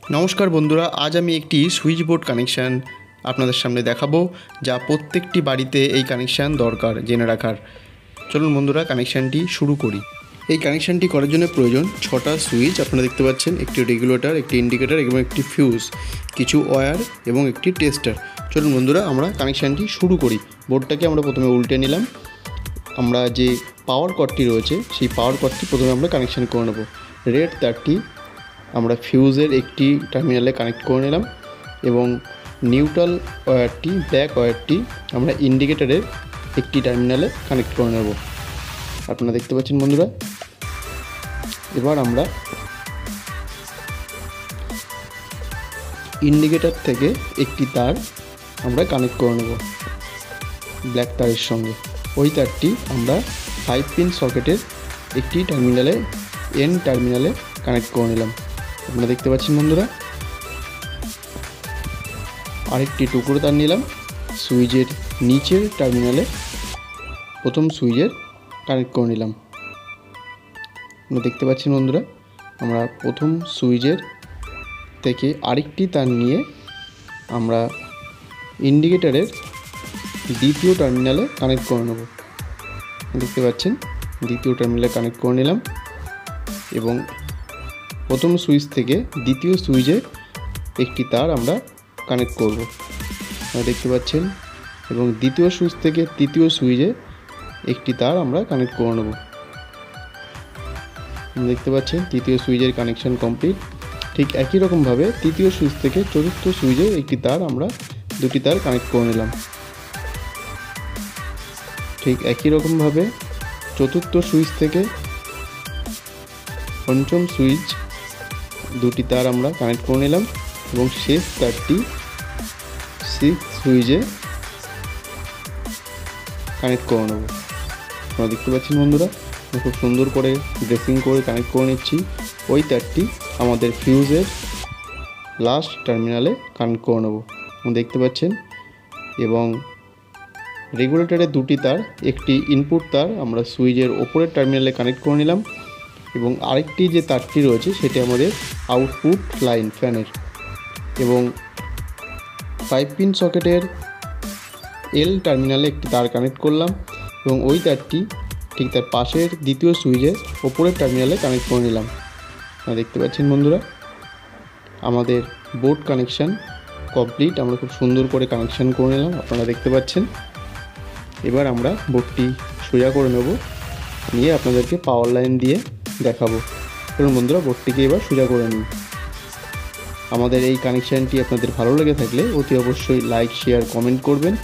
नमस्कार बंधुरा आज आमी एकटी सुइच बोर्ड कानेक्शन आपनादेर सामने देखाबो जा प्रत्येकटी बाड़ीते এই কানেকশন दरकार জেনে রাখার। চলুন বন্ধুরা কানেকশনটি শুরু করি। এই কানেকশনটি করার জন্য প্রয়োজন 6টা সুইচ। আপনারা দেখতে পাচ্ছেন একটি রেগুলেটর, একটি ইন্ডিকেটর এবং একটি ফিউজ, কিছু ওয়্যার এবং একটি টেস্টার। চলুন বন্ধুরা আমরা কানেকশনটি শুরু করি। বোর্ডটাকে আমরা প্রথমে উল্টে নিলাম। আমরা যে পাওয়ার কর্ডটি রয়েছে সেই পাওয়ার কর্ডটি প্রথমে আমরা কানেকশন করে নেব। রেড তারটি আমরা ফিউজের একটি টার্মিনালে কানেক্ট করে নিলাম এবং নিউট্রাল ওয়্যারটি ব্ল্যাক ওয়্যারটি আমরা ইন্ডিকেটরের একটি টার্মিনালে কানেক্ট করে নেব। আপনারা দেখতে পাচ্ছেন বন্ধুরা। এবার আমরা ইন্ডিকেটর থেকে একটি তার আমরা কানেক্ট করে নেব ব্ল্যাক তারের সঙ্গে। ওই তারটি আমরা 5 পিন সকেটের একটি টার্মিনালে এন টার্মিনালে কানেক্ট করে নিলাম। আপনারা দেখতে পাচ্ছেন বন্ধুরা। আরেকটি টুকরো তার নিলাম সুইচের নিচের টার্মিনালে, প্রথম সুইচের কানেক্ট করে নিলাম। আপনারা দেখতে পাচ্ছেন বন্ধুরা, আমরা প্রথম সুইচের থেকে আরেকটি তার নিয়ে আমরা ইন্ডিকেটরের দ্বিতীয় টার্মিনালে কানেক্ট করে নেব। দেখতে পাচ্ছেন দ্বিতীয় টার্মিনালে কানেক্ট করে নিলাম এবং প্রথম সুইচ থেকে দ্বিতীয় সুইচে একটি তার আমরা কানেক্ট করব। আপনারা দেখতে পাচ্ছেন এবং দ্বিতীয় সুইচ থেকে তৃতীয় সুইচে একটি তার আমরা কানেক্ট করে নেব। দেখতে পাচ্ছেন তৃতীয় সুইচের কানেকশন কমপ্লিট। ঠিক একই রকমভাবে তৃতীয় সুইচ থেকে চতুর্থ সুইচে একটি তার আমরা দুটি তার কানেক্ট করে নিলাম। ঠিক একই রকমভাবে চতুর্থ সুইচ থেকে পঞ্চম সুইচ দুটি তার আমরা কানেক্ট করে নিলাম এবং শেষ তারটি 6 সুইচে কানেক্ট করে নেব। আপনারা দেখতে পাচ্ছেন বন্ধুরা, খুব সুন্দর করে ড্রেসিং করে কানেক্ট করে নিচ্ছি। ওই তারটি আমাদের ফিউজের লাস্ট টার্মিনালে কানেক্ট করে নেব দেখতে পাচ্ছেন। এবং রেগুলেটরের দুটি তার, একটি ইনপুট তার আমরা সুইচের ওপরের টার্মিনালে কানেক্ট করে নিলাম এবং আরেকটি যে তারটি রয়েছে সেটি আমাদের আউটপুট লাইন ফ্যানের। এবং 5 পিন সকেটের এল টার্মিনালে একটি তার কানেক্ট করলাম এবং ওই তারটি ঠিক তার পাশের দ্বিতীয় সুইচের ওপরের টার্মিনালে কানেক্ট করে নিলাম। আপনারা দেখতে পাচ্ছেন বন্ধুরা, আমাদের বোর্ড কানেকশান কমপ্লিট। আমরা খুব সুন্দর করে কানেকশান করে নিলাম, আপনারা দেখতে পাচ্ছেন। এবার আমরা বোর্ডটি সোজা করে নেব, নিয়ে আপনাদেরকে পাওয়ার লাইন দিয়ে দেখাবো। কারণ বন্ধুরা বোর্ডটিকে এবার সোজা করে নিই। আমাদের এই কানেকশানটি আপনাদের ভালো লেগে থাকলে অতি অবশ্যই লাইক, শেয়ার, কমেন্ট করবেন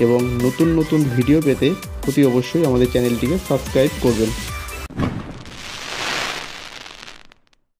এবং নতুন নতুন ভিডিও পেতে অতি অবশ্যই আমাদের চ্যানেলটিকে সাবস্ক্রাইব করবেন।